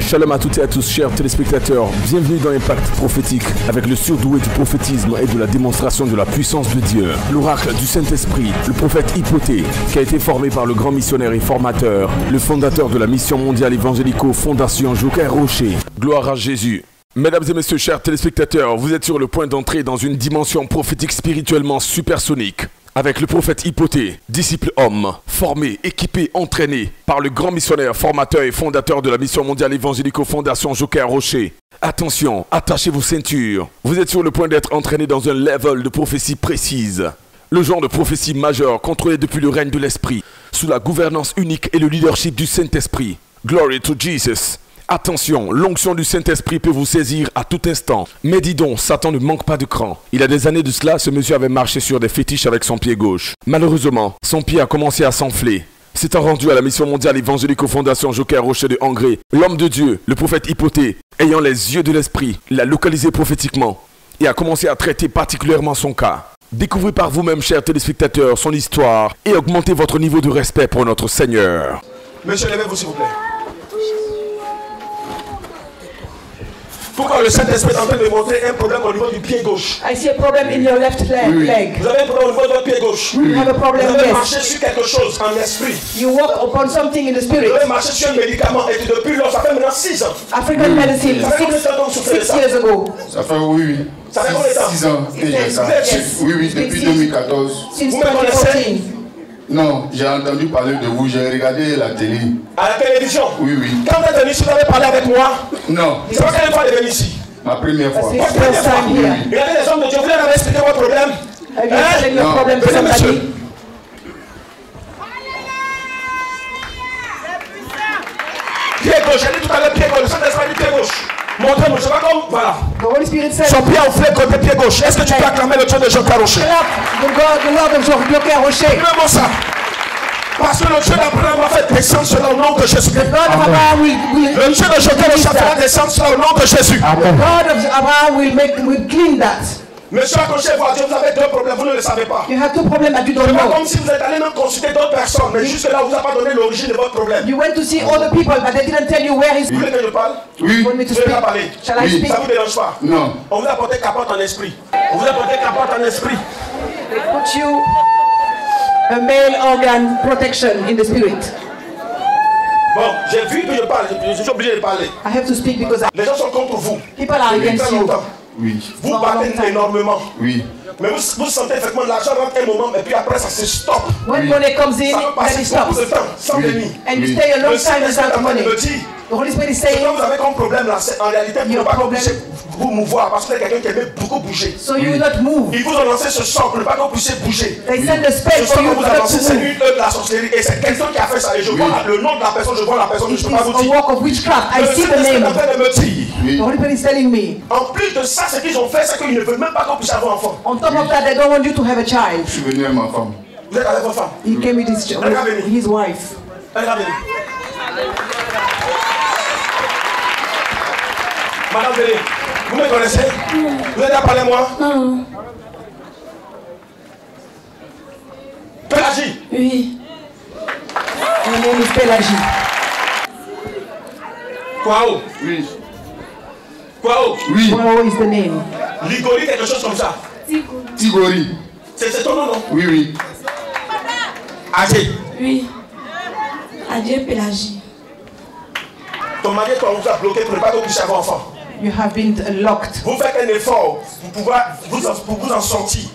Shalom à toutes et à tous, chers téléspectateurs. Bienvenue dans Impact Prophétique, avec le surdoué du prophétisme et de la démonstration de la puissance de Dieu. L'oracle du Saint-Esprit, le prophète Hypothée, qui a été formé par le grand missionnaire et formateur, le fondateur de la mission mondiale évangélico Fondation Joker Rocher. Gloire à Jésus. Mesdames et messieurs, chers téléspectateurs, vous êtes sur le point d'entrer dans une dimension prophétique spirituellement supersonique. Avec le prophète Hypothée, disciple homme, formé, équipé, entraîné par le grand missionnaire, formateur et fondateur de la mission mondiale évangélico Fondation Joker Rocher. Attention, attachez vos ceintures. Vous êtes sur le point d'être entraîné dans un level de prophétie précise. Le genre de prophétie majeure contrôlé depuis le règne de l'Esprit, sous la gouvernance unique et le leadership du Saint-Esprit. Glory to Jesus. Attention, l'onction du Saint-Esprit peut vous saisir à tout instant. Mais dis donc, Satan ne manque pas de cran. Il y a des années de cela, ce monsieur avait marché sur des fétiches avec son pied gauche. Malheureusement, son pied a commencé à s'enfler. S'étant rendu à la mission mondiale évangélico Fondation Joker Rocher de Hongrie, l'homme de Dieu, le prophète Hypothée, ayant les yeux de l'Esprit, l'a localisé prophétiquement et a commencé à traiter particulièrement son cas. Découvrez par vous-même, chers téléspectateurs, son histoire et augmentez votre niveau de respect pour notre Seigneur. Monsieur, levez-vous s'il vous plaît. Pourquoi le Saint-Esprit est en train de montrer un problème au niveau du pied gauche? I see a problem in your left leg. Vous avez un problème au niveau de votre pied gauche. You have a problem, Vous avez yes. marché sur quelque chose en esprit. You walk upon something in the spirit. Vous avez marché sur un médicament et depuis lors, ça fait maintenant 6 ans. African medicine, Ça fait combien de temps que vous souffrez de 6 ça? years ago. Ça fait oui. Ça fait combien de temps? 6 ans déjà ça. Yes. Oui, depuis 2014. Since Vous me connaissez? 2014. Non, j'ai entendu parler de vous, j'ai regardé la télé. À la télévision? Oui, oui. Quand vous êtes venu ici, vous avez parlé avec moi? Non, C'est pas quelle fois vous êtes venu ici? ma première fois. That's his first time here. Regardez les hommes de Dieu, vous leur avez expliqué votre problème? Have you explained your No. problem to Venez, monsieur. somebody? Pied gauche, j'ai dit tout à l'heure pied gauche, le Saint-Esprit dit pied gauche. Montrez-moi, je sais pas comme, voilà. The Holy Spirit said, Son pied enflé côté pied gauche. Est-ce que tu peux acclamer le Dieu de Jean Caroché? clap the Lord of Jean Rocher. Même ça. Parce que le Dieu d'Abraham a fait descendre cela au nom de Jésus. The God of Abraham will Le Dieu de Jean Caroché fera descendre cela au nom de Jésus. the God of Abraham will clean that. Monsieur accrochez vous à Dieu, vous avez 2 problèmes, vous ne le savez pas. You have 2 problems that you C'est don't pas know. comme si vous êtes allé même consulter d'autres personnes, mais jusque là, vous n'avez pas donné l'origine de votre problème. You went to see other people, but they didn't tell you where he's. Vous voulez que je parle? Oui, You want me to Vous voulez speak? pas parler? Shall I Oui. speak? Ça ne vous dérange pas? non. On vous a apporté capote en esprit. On vous a apporté capote en esprit. They put you a male organ protection in the spirit. Bon, j'ai vu que je parle, je suis obligé de parler. I have to speak because Les gens sont contre vous. people are Depuis against très you. longtemps. Oui, Vous For a battez long time. énormément. oui. Mais vous sentez effectivement l'argent rentre un moment et puis après ça se stoppe. When money comes in, Ça peut then passer it beaucoup de stops. temps sans Oui. venir. And you Oui. stay a long Le time Saint-Esprit est without en train de money. me dire, The Holy Spirit is ce que saying, vous avez comme problème là, c'est en réalité vous ne Your pouvez pas problem- puissiez vous mouvoir parce que c'est quelqu'un qui aime beaucoup bouger. so you will not move. Ils vous ont lancé ce sort pour ne pas que vous puissiez bouger. They send a Ce spell sort for you que vous not avez lancé, to c'est move. une œuvre de la sorcellerie et c'est quelqu'un qui a fait ça. Et je vois le nom de la personne, je vois la personne, It je ne is peux pas vous a dire. work of witchcraft. I Le see the Saint-Esprit est name. en train de me dire. The Holy Spirit is telling me. En plus de ça, ce qu'ils ont fait, c'est qu'ils ne veulent même pas que vous puissiez avoir enfant. On top of that, they don't want you to have a child. Je suis venu avec ma femme. Vous êtes avec votre femme. He came with his wife. Elle va venir. Madame Bélé, vous me connaissez? Vous êtes là parler moi? Non. Pélagie. Oui. Her name is Pelagie. Kwao. Oui, Kwao. oui. What is the name? Ligori, quelque chose comme ça. Tigori. C'est ton nom, non? Oui, oui. Âgé. Oui. Adieu Pélagie. Ton mari et toi, on vous a bloqué pour ne pas que vous puissiez avoir enfant. You have been locked. Vous faites un effort pour vous en sortir.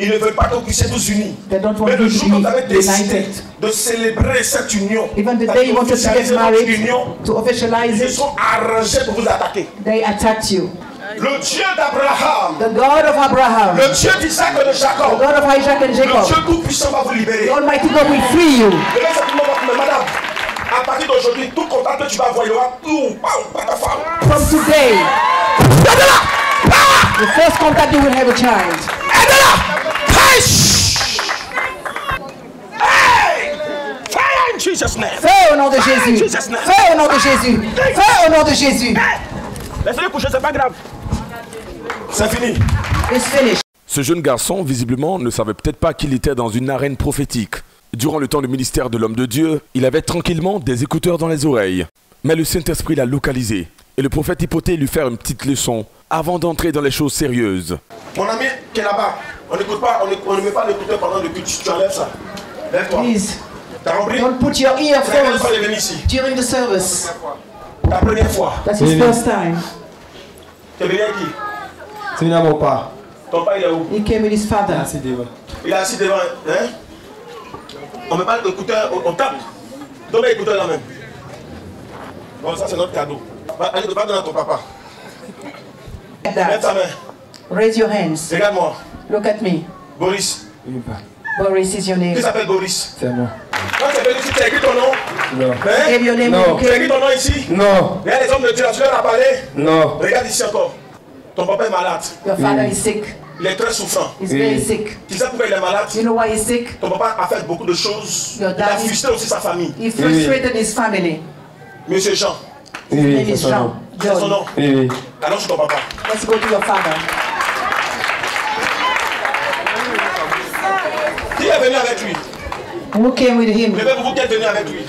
Ils ne veulent pas que vous puissiez vous unir. They don't want Mais le you to jour où vous avez be décidé united. de célébrer cette union, Even the day you wanted to get married, union, to officialize ils se it, sont arrangés pour vous attaquer. they attacked you. Le Dieu d'Abraham, The God of Abraham, le Dieu d'Isaac et de the Jacob, God of Isaac and le Jacob, Dieu tout-puissant va vous libérer. the Almighty God will free you. Et là, c'est tout le monde, mais madame, à partir d'aujourd'hui, tout contact que tu vas avoir, il y aura tout, pas ta femme. From today, the first contact you will have a child. Fire in Jesus' name. Fais au nom de Jésus. Jesus' name. Fais au nom de Jésus. Fais au nom de Jésus. Laissez-le coucher, c'est pas grave. C'est fini. It's finished. Ce jeune garçon, visiblement, ne savait peut-être pas qu'il était dans une arène prophétique. Durant le temps du ministère de l'homme de Dieu, il avait tranquillement des écouteurs dans les oreilles. Mais le Saint-Esprit l'a localisé. Et le prophète Hypothée lui faire une petite leçon avant d'entrer dans les choses sérieuses. Mon ami qui est là-bas, on n'écoute pas, on ne met pas l'écouteur pendant le culte. Tu enlèves ça. Lève-toi. Please, T'as compris? don't put your C'est la première fois earphones de venir ici. during the service. La première fois. That's his first time. Tu es venu avec qui? C'est venu à mon père. Ton père il est où? He came with his father. C'est devant. Il est assis devant. Hein? On ne met pas l'écouteur, on tape. Donne l'écouteur là même. Bon, ça c'est notre cadeau. Allez, va donner à ton papa. Like Lève ta that. main. Raise your hands. Regarde-moi. Look at me. Boris. Oui, pas. Boris is your Qui name. s'appelle Boris? C'est moi. Quand tu es venu ici, tu as écrit ton nom? Non. Give Hein? your name. No. Okay. Tu as écrit ton nom ici? Non. Regarde les hommes de Dieu là, tu leur as parlé? Non. Regarde ici encore. Ton papa est malade. Your father is sick. Il est très souffrant. He's very sick. Tu sais pourquoi il est malade? You know why he's sick? Ton papa a fait beaucoup de choses. Your Il a daddy- frustré aussi sa famille. He frustrated his family. Monsieur Jean, Oui, His oui, name c'est is son nom. Jean. c'est son John. nom. Oui, oui. Allons sur ton papa. Let's go to your father. Qui est venu avec lui? Who came with him? Levez-vous, qui est venu avec lui?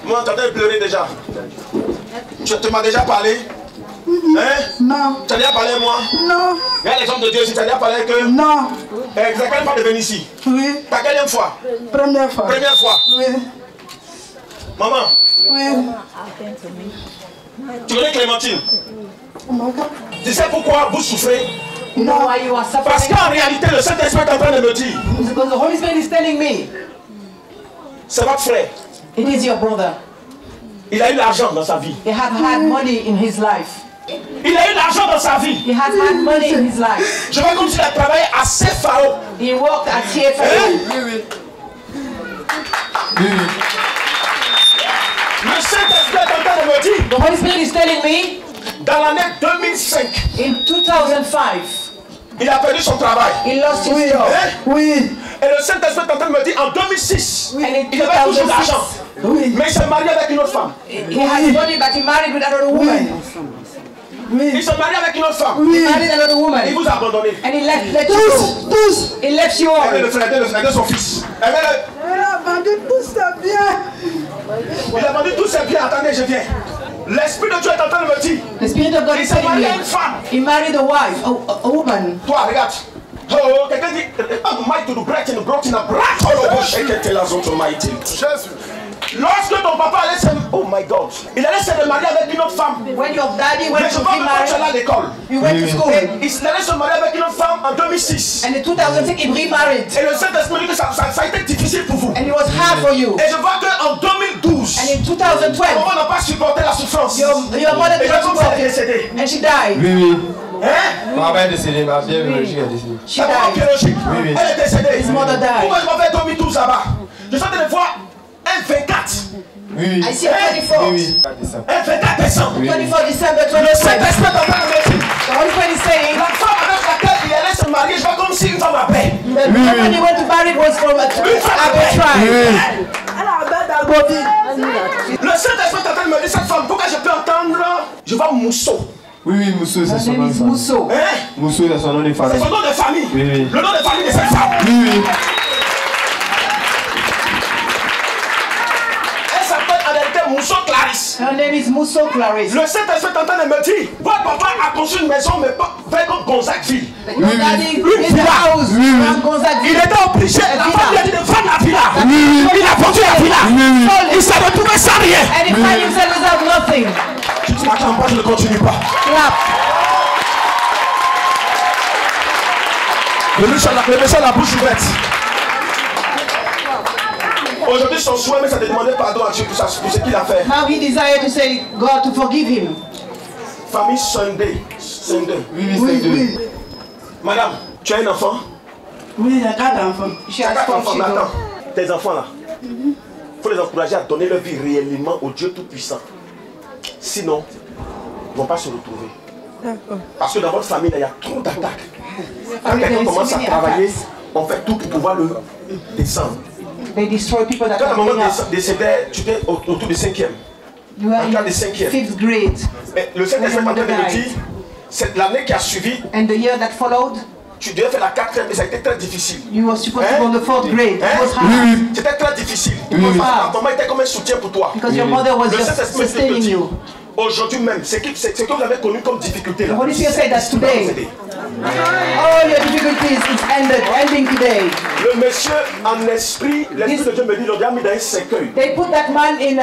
Moi, j'entendais pleurer déjà. Tu m'as déjà parlé? Hein? Non. Tu as déjà parlé avec moi? Non. Il y a les hommes de Dieu ici, tu as déjà parlé avec eux? Non. C'est la quelle fois de venir ici? Oui. Ta quelle fois? Première fois. Première fois? Oui. Maman? Oui. Tu connais Clémentine? Oh my God. Tu sais pourquoi vous souffrez? You know why you are suffering? Parce qu'en réalité, le Saint-Esprit est en train de me dire, Because the Holy Spirit is telling me, c'est votre frère. it is your brother. Il a eu l'argent dans sa vie. He has had money in his life. Il a eu l'argent dans sa vie. He has had money in his life. Je vois comme s'il a travaillé à CFAO. He worked at TFA. Le Saint-Esprit est en train de me dire, The Holy Spirit is telling me, dans l'année 2005, in 2005, il a perdu son travail. he lost his job. Hein? Oui. Et le Saint-Esprit est en train de me dire, en 2006, And in il avait toujours de l'argent. 2006, Oui. Mais il s'est marié avec une autre femme. he has money, but he married with another woman. Il Oui. s'est marié avec une autre femme. Oui. He married another Il woman. vous a abandonné. And he let you Tous. go. Tous. He left you all. Aidez le frère de son fils. Aidez-le. Elle a vendu tout ça bien. Il a vendu tous ses biens. Attendez, je viens. L'Esprit de Dieu est en train de me dire, The Spirit of God il is s'est telling marié à me, une femme. he married a wife, a woman. Toi, regarde. Oh, quelqu'un dit, oh, might to the breath in the growth in a breath. Oh, shake it, tell us to mighty. Lorsque ton papa allait se... Oh my God. Il allait se marier avec une autre femme. When your daddy went Mais je to vois be que quand tu allais à married, l'école, he went to school. il allait se marier avec une autre femme en 2006. And in 2006, he remarried. Et le Saint-Esprit dit que ça a été difficile pour vous. And it was hard for you. Et je vois qu'en 2012, And in 2012, maman n'a pas supporté la souffrance. your mother Et did la not femme support est it. décédée. And she died. Oui, oui. Hein? Ma mère est décédée, ma vieille biologique est décédée. She La maman died. biologique. Oui, oui. Elle est décédée. His mother died. Pourquoi je m'en vais 2012 là-bas? Je suis en train de voir un 24. Oui, oui. I see a 24. Oui, oui. Un 24 décembre. 24 December Le 2020. Saint-Esprit est en train de me dire, The Holy Spirit is saying, la femme avec laquelle il allait se marier, je vois comme si une femme à paix. the woman he went to marry was from a tribe. Elle a bête à Bobby. Le Saint-Esprit est en train de me dire, cette femme, pourquoi je peux entendre? Je vois Mousseau. Oui, oui, Moussou, c'est Her son nom name de is famille. Musso. Hein? Moussou, c'est son nom de C'est famille. son nom de famille. Oui, oui. Le nom de famille de cette femme. Oui, oui. Elle s'appelle en réalité Mousseau Clarisse. Her name is Musso Clarice. Le Saint-Esprit est en train de me dire, votre papa a construit une maison, mais pas vers Gonzagueville. Your daddy Une in the villa. house Oui, oui. from Gonzague. Il était obligé, la villa. femme lui a dit de vendre la villa. Oui, oui. Il a vendu la villa. Sold Il it. s'est retrouvé sans rien. And he found himself without nothing. Tu ne m'attends pas, je ne continue pas. Clap. Le monsieur a la bouche ouverte. Aujourd'hui, son souhait, mais ça te demandait pardon à Dieu pour ce qu'il a fait. Now he desired to say God to forgive him. Famille Sunday. Oui, oui, Oui, c'est deux. oui. Madame, tu as un enfant? Oui, il y a 4 enfants. She Tu as has 4 4 enfants, mais children. attends. Tes enfants là, il faut les encourager à donner leur vie réellement au Dieu Tout-Puissant. Sinon, ils ne vont pas se retrouver. Parce que dans votre famille, il y a trop d'attaques. Quand quelqu'un commence à travailler, on fait tout pour pouvoir le descendre. They destroy people that Quand are ta maman coming up. décédait, tu étais autour du 5e. You are en classe de in 5e. 5th grade. Mais le Saint-Esprit est en train de me dire, c'est l'année qui a suivi, And the year that followed, tu devais faire la 4e, mais ça a été très difficile. you were supposed to go in the 4th grade. It was hard. C'était très difficile. was Ta hard. maman était comme un soutien pour toi. Because your mother was Le just Saint-Esprit te sustaining dit, you. aujourd'hui même, ce que vous avez connu comme difficulté là. The Holy Spirit said that today, all your difficulties is ending today. Le monsieur en esprit, l'esprit de Dieu me dit, il l'a mis dans un cercueil. They put that man in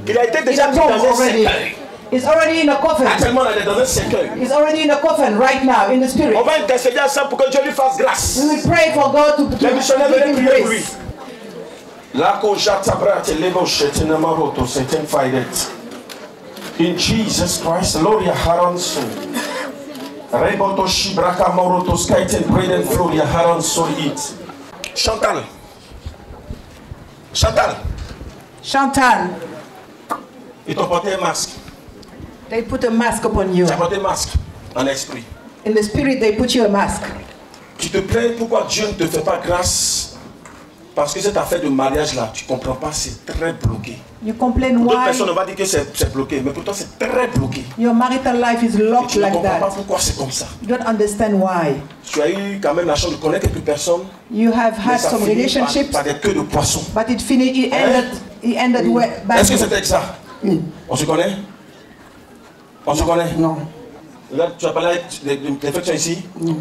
Il a été déjà a mis tomb dans un already. cercueil. He's already in a coffin. Actuellement, il est dans un cercueil. He's already in a coffin right now in the spirit. On va intercéder ensemble pour que Dieu lui fasse grâce. We will pray for God to Les missionnaires give venaient him prier pour lui. grace. In Jesus Christ, Gloria Haranso. Reboto Shibraka Moroto Skaiten Braden Floria Haranso it. Chantal. Chantal. Chantal, Ils t'ont porté un masque. they put a mask upon you. Tu as porté un masque en esprit. In the spirit, they put you a mask. Tu te plains pourquoi Dieu ne te fait pas grâce. Parce que cette affaire de mariage là, tu ne comprends pas, c'est très bloqué. You complain D'autres personnes why vont dire que c'est bloqué, mais pourtant c'est très bloqué. your marital life is Et locked tu ne like comprends pas that. pourquoi c'est comme ça. You don't understand why. Tu as eu quand même la chance de connaître quelques personnes, You have mais had ça some finit relationships, par des queues de poissons. but it ended Est-ce que badly. c'était ça? Oui. On se connaît? On se connaît? Non. Regarde, tu as parlé des réflexions ici? Non.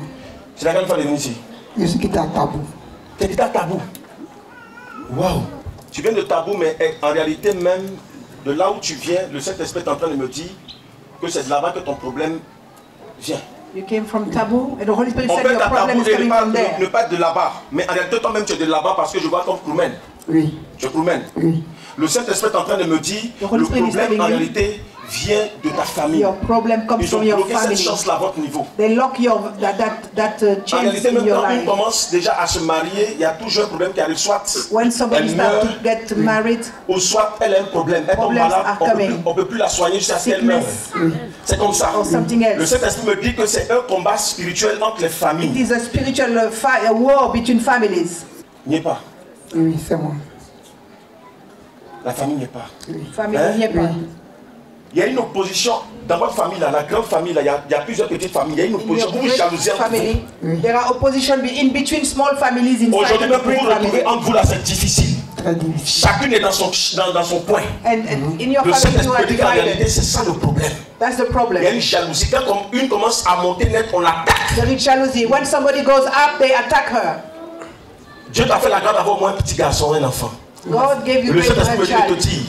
C'est la grande fois de venir ici. Je suis quitté à Tabou. Tu es quitté à Tabou? Waouh! Tu viens de Tabou, mais en réalité même, de là où tu viens, le Saint-Esprit est en train de me dire que c'est de là-bas que ton problème vient. You came from Taboo, and the Holy Spirit On said peut your être à problem Tabou is et coming from there. ne pas être de là-bas. Mais en réalité, toi-même, tu es de là-bas parce que je vois comme Kroumen. Oui. Je Kroumen. Oui. Le Saint-Esprit est en train de me dire The Holy le Spirit is problème telling en me réalité vient de ta famille. Your problem comes Ils ont from your bloqué cette family. chance-là à votre niveau. They lock that En chance réalité, in même your quand on life. commence déjà à se marier, il y a toujours un problème qui arrive. Soit When somebody elle starts meurt, to get married, ou soit elle a un problème. Elle tombe Problems malade, are on coming. ne peut plus la soigner jusqu'à ce qu'elle meure. sickness, C'est comme ça. or something else. Le Saint-Esprit me dit que c'est un combat spirituel entre les it familles. is a spiritual a war between families. N'y est pas. Oui, c'est moi. La famille n'y est pas. Family, Hein? n'y est pas. Il y a une opposition dans votre famille, là, la grande famille, là, il y a plusieurs petites familles. Il y a une In opposition. your Vous vous great jalousiez entre vous. family, there are opposition in between small families inside Aujourd'hui, the même pour great vous retrouver family. entre vous, là, c'est difficile. Très difficile. Chacune est dans son coin. And in your Le family you are Saint-Esprit dit qu'en réalité, divided. c'est ça le problème. That's the Il y a problem. une jalousie. Quand une commence à monter net, on l'attaque. There is jealousy. When somebody goes up, they attack her. Dieu t'a fait la grâce d'avoir au moins un petit garçon, un enfant. God gave you Le grace to Saint-Esprit have a te child. dit,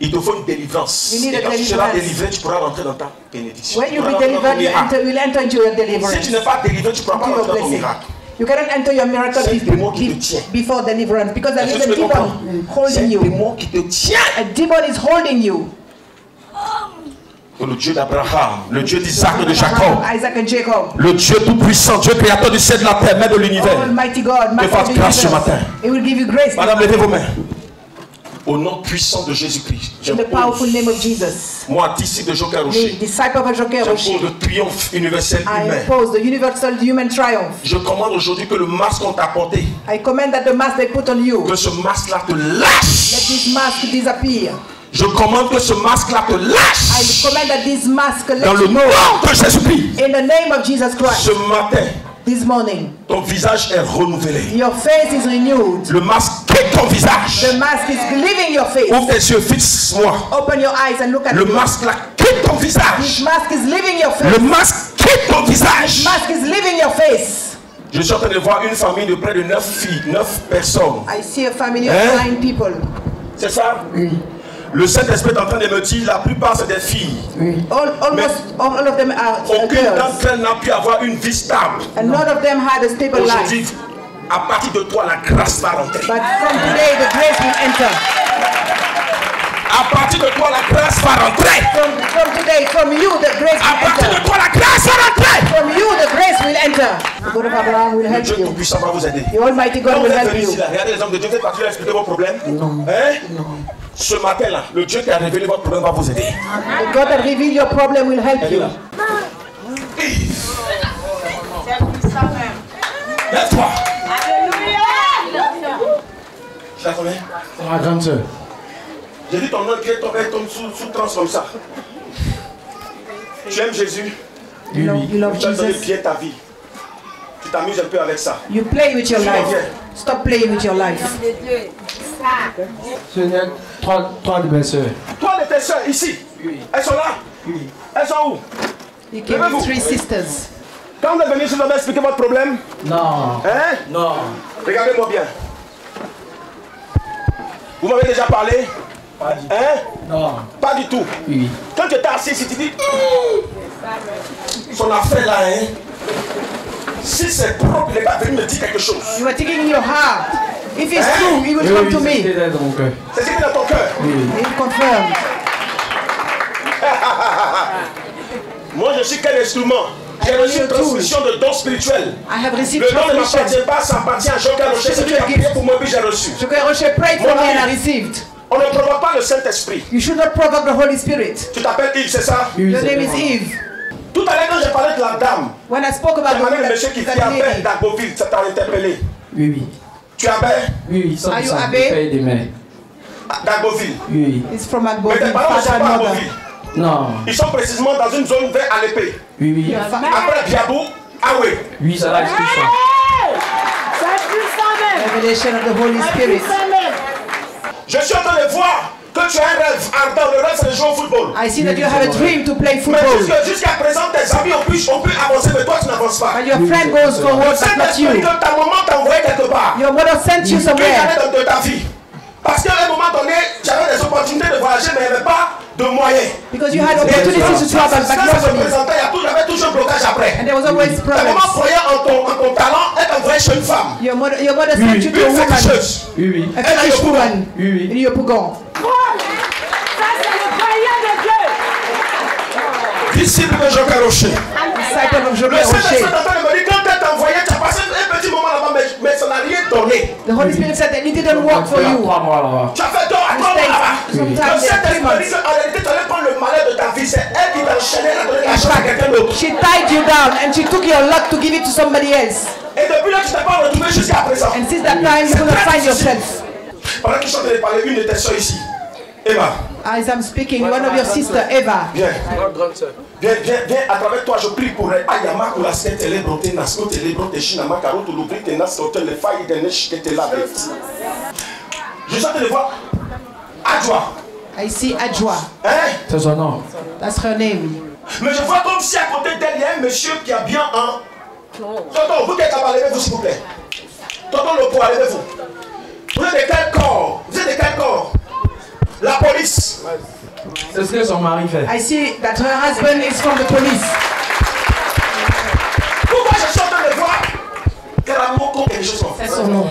il te faut une délivrance. You need Et a quand tu seras deliverance. délivré, tu pourras rentrer dans ta bénédiction. When Tu you pourras be rentrer dans ton delivered, miracle. you will enter into your Si deliverance. tu n'es pas délivré, tu ne pourras pas Into your rentrer dans ton blessing. miracle. You cannot enter your miracle C'est un démon qui te tient. before deliverance because there Est-ce is que a tu me comprends? demon C'est un holding you. démon qui te tient. A demon is holding you. Le Dieu d'Abraham, le Dieu d'Isaac et de Jacob, Isaac and Jacob. le Dieu tout-puissant, Dieu créateur du ciel, de la terre, maître de l'univers. Almighty God, Te Master fasse of the grâce ce universe. matin. He will give you grace. Madame, levez vos mains. Au nom puissant de Jésus-Christ, In the powerful name of Jesus. moi, disciple de Joker The Rocher, disciple of Joker j'impose Rocher. le triomphe universel I humain. impose the universal human triumph. Je commande aujourd'hui que le masque qu'on t'a porté, I command that the mask they put on you, que ce masque-là te let lâche. this mask disappear. Je commande que ce masque-là te I lâche. command that this mask let Dans le you nom go. de Jésus-Christ. In the name of Jesus Christ. Ce matin, This morning, ton visage est renouvelé. your face is renewed. Le masque quitte ton visage. The mask is leaving your face. Ouvre tes yeux, fixe-moi. Open your eyes and look at Le me. masque là quitte ton This visage. mask is leaving your face. Le masque quitte ton visage. Mask is leaving your face. Je suis en train de voir une famille de près de 9 filles, 9 personnes. I see a family of Hein? 9 people. C'est ça? Le Saint-Esprit est en train de me dire la plupart c'est des filles. All of them are Aucune girls. d'entre elles n'a pu avoir une vie stable. And none of them had a stable Aujourd'hui, life. à partir de toi, la grâce va rentrer. But from today, the grace will enter. À partir de toi, la grâce va rentrer. From today, from you, the grace À will partir de enter. toi, la grâce va rentrer. From you, the grace will enter. The God of Abraham will Le help Dieu you. Tout-Puissant va vous aider. The Almighty Quand God vous will êtes help venus you. ici, là, regardez les hommes de Dieu, vous êtes partis là expliquer vos problèmes. Hein? Ce matin-là, le Dieu qui a révélé votre problème va vous aider. The God that revealed your problem will help Elle est you. là. Lève-toi. Je la connais. Ma grande soeur. J'ai dit ton nom qui tombe sous transe comme ça. Tu aimes Jésus? You love Tu as donné Jesus. bien ta vie. Tu t'amuses un peu avec ça. You play with your life. Stop playing with your life. Seigneur, trois de mes soeurs. Toi de tes soeurs ici, elles sont là? Elles sont où? You came with 3 sisters. Quand vous êtes venus ici, vous avez expliqué votre problème? Non. Hein? Non. Regardez-moi bien. Vous m'avez déjà parlé? Pas du tout. Hein? Non. Pas du tout. Oui. Quand tu étais assis ici, tu dis son affaire là, hein? Si c'est propre, il n'est pas venu me dire quelque chose. You are thinking in your heart. If it's true, he will come to me. C'était dans mon cœur. C'est ce qui est dans ton cœur. He will confirm. Moi, je suis quel instrument? J'ai reçu une transmission de dons spirituels. I have received Le don ne transmission. m'appartient pas, ça appartient à Joker Rocher. C'est lui qui a prié pour moi, puis j'ai reçu. Joker Rocher prayed for me and I received. On ne provoque pas le Saint-Esprit. You should not provoke the Holy Spirit. Tu t'appelles Yves, c'est ça? Oui, Your c'est name is vraiment. Eve. Tout à l'heure, quand j'ai parlé de la dame, When I spoke about j'ai demandé le monsieur qui that fait appel lady, d'Agoville, ça t'a interpellé. Oui, oui. Tu appelles Oui, oui, sans Are you sang, Abbé? le père des mères. d'Agoville. Oui, it's from Mais Agbovi, tes parents ne father sont and pas à mother. Agoville. oui. Non. Ils sont précisément dans une zone vers à l'épée. Oui, oui. Après Biabou, Aoué. Oui, ça va être tout ça. Revelation of the Holy Spirit. Je suis en train de voir que tu as un rêve ardent, le rêve c'est de jouer au football. I see that you have a dream to play Mais football. jusqu'à présent, tes amis ont pu avancer, mais toi tu n'avances pas. But your friend goes forward, but not Saint-Esprit you. que ta maman t'a envoyé quelque part. Your mother sent you Qu'elle somewhere. allait de ta vie. Parce qu'à un moment donné, j'avais des opportunités de voyager, mais il n'y avait pas de moyens. Because you had opportunities to travel, but Quand ça se nobody. présentait, il y avait toujours un blocage après. And there was always Ta problems. maman croyait en ton talent, elle t'envoyait chez une femme. Your mother sent you to a Une woman, féticheuse. Oui, oui. a fetish woman Oui, oui. in Yopougon. Disciple de Jean Carochet. Disciple of Le Joker Saint-Esprit Rocher. est en train de me dire, quand elle t'a envoyé, tu as passé un petit moment là-bas, mais ça n'a rien donné. The Holy Spirit said that it didn't work for you. 3 mois là-bas. Tu as fait tort à toi là-bas. Le Sometimes there are 3 Saint-Esprit me dit months. qu'en réalité, tu allais prendre le malheur de ta vie. C'est elle qui t'a enchaîné, elle a donné la chance à quelqu'un d'autre. She tied you down and she took your luck to give it to somebody else. Et depuis là, tu t'es pas retrouvé jusqu'à présent. And since that time, you couldn't find yourself. Pendant que je suis en train de parler, une de tes soeurs ici, Emma, As I'm speaking, one of your sister, Eva, viens. Viens, à travers toi, je prie pour elle. Ayama, pour la skate, elle est brontée, Nasko, elle est brontée, Shinama, Karo, tu l'oublis, t'es Nasko, tu les failles, t'es Nesh, t'es là. Je suis en train de voir Adjoa. I see Adjoa. Hein? C'est son nom. That's her name. Mais je vois comme si à côté d'elle, il y a un monsieur qui a bien un. Tonton, vous qui êtes là-bas, levez-vous s'il vous plaît. Tonton Lopo, levez-vous. Vous êtes de quel corps? Vous êtes de quel corps? La police. C'est ce que son mari fait. I see that her husband is from the police. Pourquoi je suis en train de voir Keramoko quelque chose comme That's ça? her name.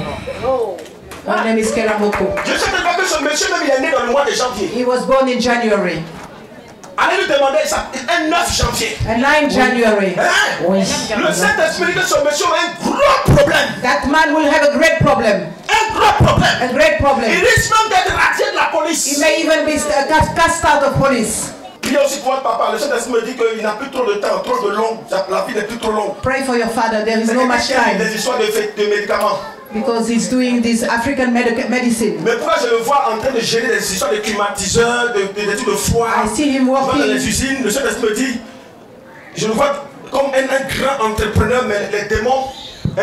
Her name is Keramoko. Je suis en train de voir que ce monsieur même il est né dans le mois de janvier. He was born in January. Allez lui demander ça, un 9 janvier. And 9 January. Hein? Oui. Le Saint-Esprit dit que ce monsieur a un gros problème. That man will have a great problem. Un gros problème. A great Il problem. risque même d'être radié de la He police. may even be cast out of police. Priez aussi pour votre papa. Le Saint-Esprit me dit qu'il n'a plus trop de temps, trop de long. La vie n'est plus trop longue. Pray for your father. There is C'est no much quelqu'un qui a time des histoires de médicaments. because he's doing this African medicine. Mais pourquoi je le vois en train de gérer des histoires de climatiseurs, des trucs de froid. I see him Dans working. les usines, le Saint-Esprit me dit, je le vois comme un grand entrepreneur, mais les démons, hein?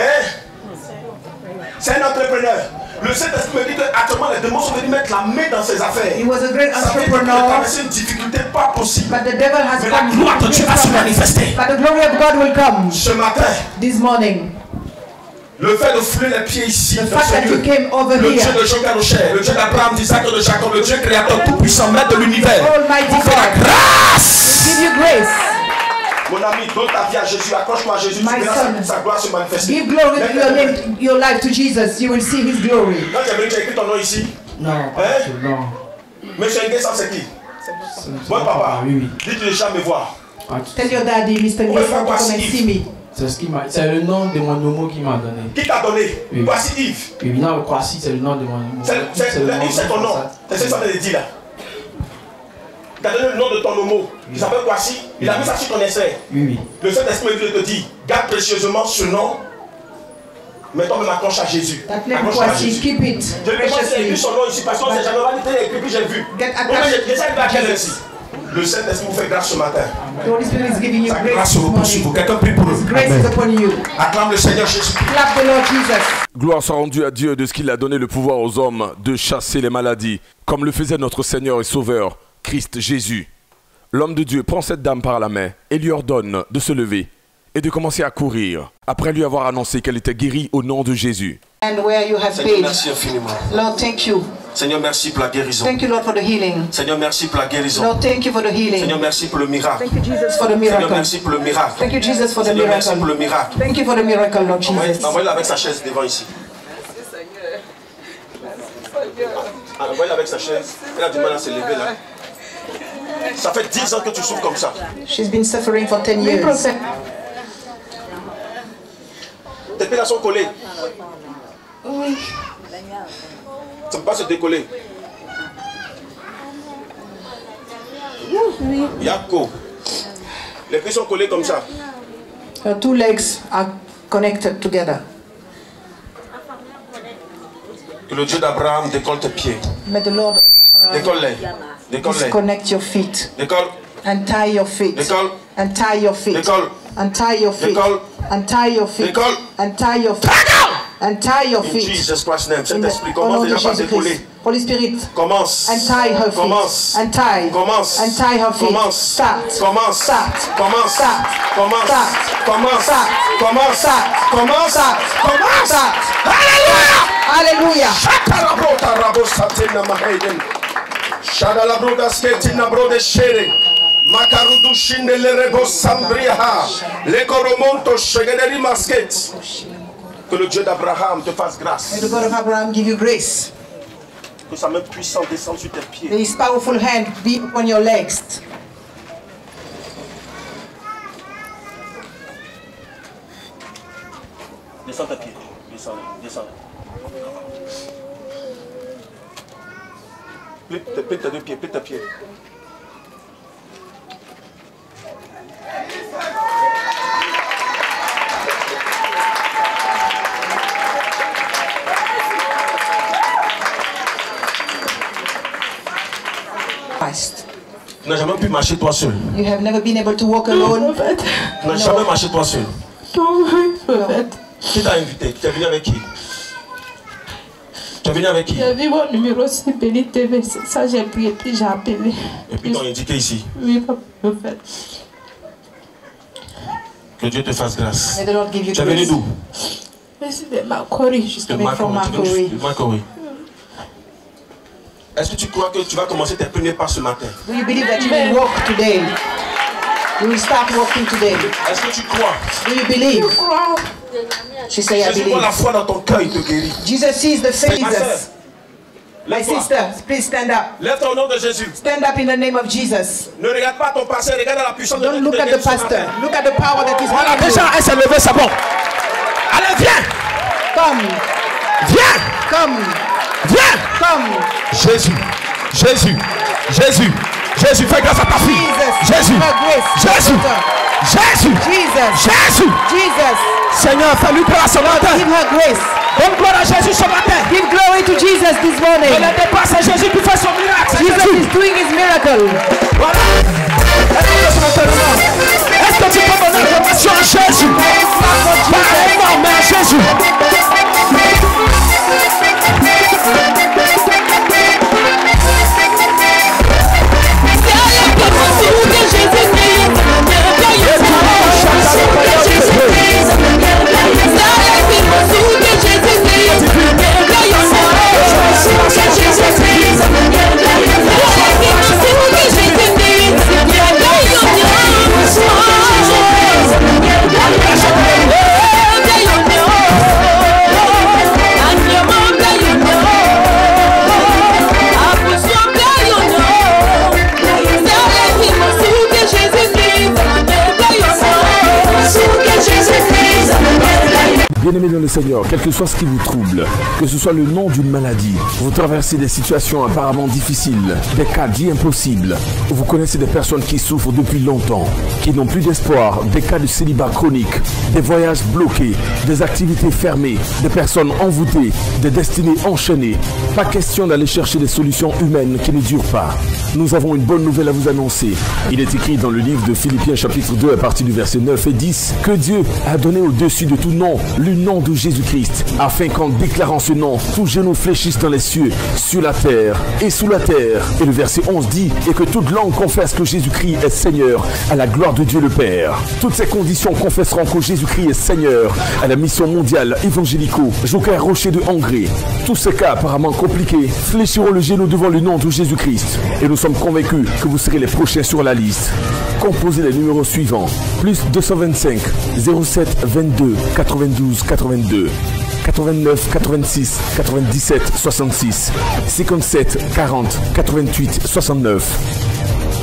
C'est un entrepreneur. Le Saint-Esprit me dit qu'actuellement les démons sont venus mettre la main dans ses affaires. He was a great Ça fait qu'il a entrepreneur, traversé une difficulté pas possible. but the devil has Mais la come. gloire de Dieu va se manifester. But the glory of God will come Ce matin, this morning. le fait de fouler les pieds ici, The dans fact ce that you lieu, came over le Dieu here, de Jean Carochet, le Dieu d'Abraham, d'Isaac et de Jacob, le Dieu créateur tout-puissant, maître de l'univers, Almighty vous fait la God, grâce. give you grace. Mon ami, donne ta vie à Jésus, accroche-toi à Jésus, tu My verras son, sa gloire se manifester. Give glory to your life to Jesus. You will see His glory. Quand tu es venu, tu as écrit ton nom ici. Non, Hein? non. Monsieur Nguessa, c'est qui? C'est Bon papa, Oui, oui. dites-le déjà me voir. Ah, Tell your daddy, Mr. Ouais, Nguessa, to voici come and Yves. see me. c'est ce qui m'a. C'est le nom de mon homo qui m'a donné. Qui t'a donné? Oui. Voici Yves. Oui, non, Kwasi, c'est le nom de mon homo. C'est ton nom. C'est ce que ça te dit là. Il t'a donné le nom de ton homo. Il s'appelle Kwasi. Il a mis ça sur ton essai. Oui, oui. Le Saint-Esprit te dit, garde précieusement ce nom. Maintenant, me m'accroche à Jésus. That name Accroche-toi à Kwasi, Jésus. keep it Je ne sais pas si il a écrit preciously. son nom ici parce qu'on ne sait jamais pas dit écrit, puis j'ai vu. Get Donc, attached j'essaie de to laquelle Jesus. ici. Le Saint-Esprit vous fait grâce ce matin. The Holy Spirit is giving you Sa grace grâce this repose sur vous. morning. Quelqu'un prie pour His eux. grace is upon you. Acclame le Seigneur Jésus. Clap the Lord Jesus. Gloire soit rendue à Dieu de ce qu'il a donné le pouvoir aux hommes de chasser les maladies, comme le faisait notre Seigneur et Sauveur, Christ Jésus. L'homme de Dieu prend cette dame par la main et lui ordonne de se lever et de commencer à courir, après lui avoir annoncé qu'elle était guérie au nom de Jésus. And where you have Seigneur, paid. merci infiniment. Lord, thank you. Seigneur, merci pour la guérison. Thank you, Lord, for the healing. Seigneur, merci pour la guérison. Lord, thank you for the Seigneur, healing. merci pour le miracle. Thank you, Jesus, for the Seigneur, miracle. merci pour le miracle. Thank you, Jesus, for the Seigneur, merci pour miracle. le miracle. Thank you for the miracle, Lord Jesus. Envoyez-le avec sa chaise devant ici. Envoyez-le avec sa chaise. Elle a du mal à se lever là. Ça fait 10 ans que tu souffres comme ça. She's been suffering for 10 years. Tes pieds là sont collés. Oui. Ça ne peut pas se décoller. Oui. Yako. Les pieds sont collés comme ça. Her two legs are connected together. Que le Dieu d'Abraham décolle tes pieds. May the Lord Décolle-les. Décolle-les. disconnect your feet. Décolle. And tie your feet. Décolle. And tie your feet. Décolle. And tie your feet. Décolle. And tie your feet. Décolle. And tie your feet. And tie your In feet. Jesus Christ's name. In Cet the esprit honor commence of déjà par Jesus décoller. Christ. Holy Spirit, Commence. untie her feet. Commence. Untie. Commence. Untie her feet. Commence. Start. Commence. Start. Commence. Start. Commence. Start. Commence. Start. Commence. Start. Commence. Start. Commence. Start. Alléluia. Hallelujah. Shakarabota rabo satina mahayden. Shadalabroda sketina brode shere. Makarudu shinde le rebo sambriha. Le koromonto shegederi masket. Que le Dieu d'Abraham te fasse grâce. May the God of Abraham give you grace. Que sa main puissante descende sur tes pieds. May his powerful hand be upon your legs. Descends tes pieds. Descends. Descends. Plie tes deux pieds. Plie tes pieds. Christ. Tu n'as jamais pu marcher toi seul. You have never been able to walk alone. Tu n'as jamais marché toi seul. Qui t'a invité? Tu es venu avec qui? Tu es venu avec qui? J'ai vu mon numéro sur Béni TV, c'est ça j'ai prié, puis j'ai appelé. Et puis t'ont indiqué ici. Oui, prophète. Que Dieu te fasse grâce. May the Lord give you Tu es venu grace. d'où? Merci de Makori. She's coming from Makori. Makori. Est-ce que tu crois que tu vas commencer tes premiers pas ce matin? Do you believe that you will walk today? You will start walking today. Est-ce que tu crois? Do you believe? She said, I Jésus voit la believe. foi dans ton cœur, il te guérit. Jesus sees the Ma sœur, faces. My lève-toi. sister, please stand up. Lève-toi au nom de Jésus. Stand up in the name of Jesus. Ne regarde pas ton passé, regarde la puissance de Dieu Don't qui look te at the guérit ce pastor. matin. Look at the power that is Voilà, on you. déjà, elle s'est levée, c'est bon. Allez, viens, Come, viens, come, viens. come. Jésus, Jésus, Jésus, Jésus, fais grâce à ta fille. Jesus, Jésus, give her grace. Jésus, Jésus, Jesus, Jésus. Jesus. Seigneur, fais-lui grâce ce matin. Give her grace. Donne gloire à Jésus ce matin. Give glory to Jesus this Ne morning. l'aidez pas, c'est Jésus qui fait son miracle. C'est Jesus Jésus. is doing his miracle. Voilà. Est-ce que tu peux donner information à Jésus? Pas énorme, mais à Jésus. Bien-aimés dans le Seigneur, quel que soit ce qui vous trouble, que ce soit le nom d'une maladie, vous traversez des situations apparemment difficiles, des cas dits impossibles, vous connaissez des personnes qui souffrent depuis longtemps, qui n'ont plus d'espoir, des cas de célibat chronique, des voyages bloqués, des activités fermées, des personnes envoûtées, des destinées enchaînées. Pas question d'aller chercher des solutions humaines qui ne durent pas. Nous avons une bonne nouvelle à vous annoncer. Il est écrit dans le livre de Philippiens chapitre 2 à partir du verset 9 et 10 que Dieu a donné au-dessus de tout nom le nom de Jésus-Christ, afin qu'en déclarant ce nom, tout genou fléchisse dans les cieux, sur la terre et sous la terre. Et le verset 11 dit, et que toute langue confesse que Jésus-Christ est Seigneur, à la gloire de Dieu le Père. Toutes ces conditions confesseront que Jésus-Christ est Seigneur, à la mission mondiale évangélico, Joker Rocher de Hongrie. Tous ces cas apparemment compliqués fléchiront le genou devant le nom de Jésus-Christ. Et nous sommes convaincus que vous serez les prochains sur la liste. Composez les numéros suivants, plus 225 07 22 92 82 89 86 97 66 57 40 88 69.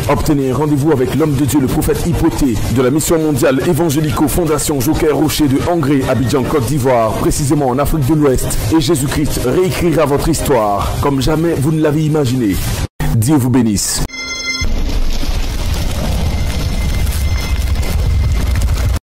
Obtenez un rendez-vous avec l'homme de Dieu, le prophète Hypothée, de la mission mondiale évangélico Fondation Joker Rocher de Hongrie, Abidjan, Côte d'Ivoire, précisément en Afrique de l'Ouest. Et Jésus-Christ réécrira votre histoire comme jamais vous ne l'avez imaginé. Dieu vous bénisse.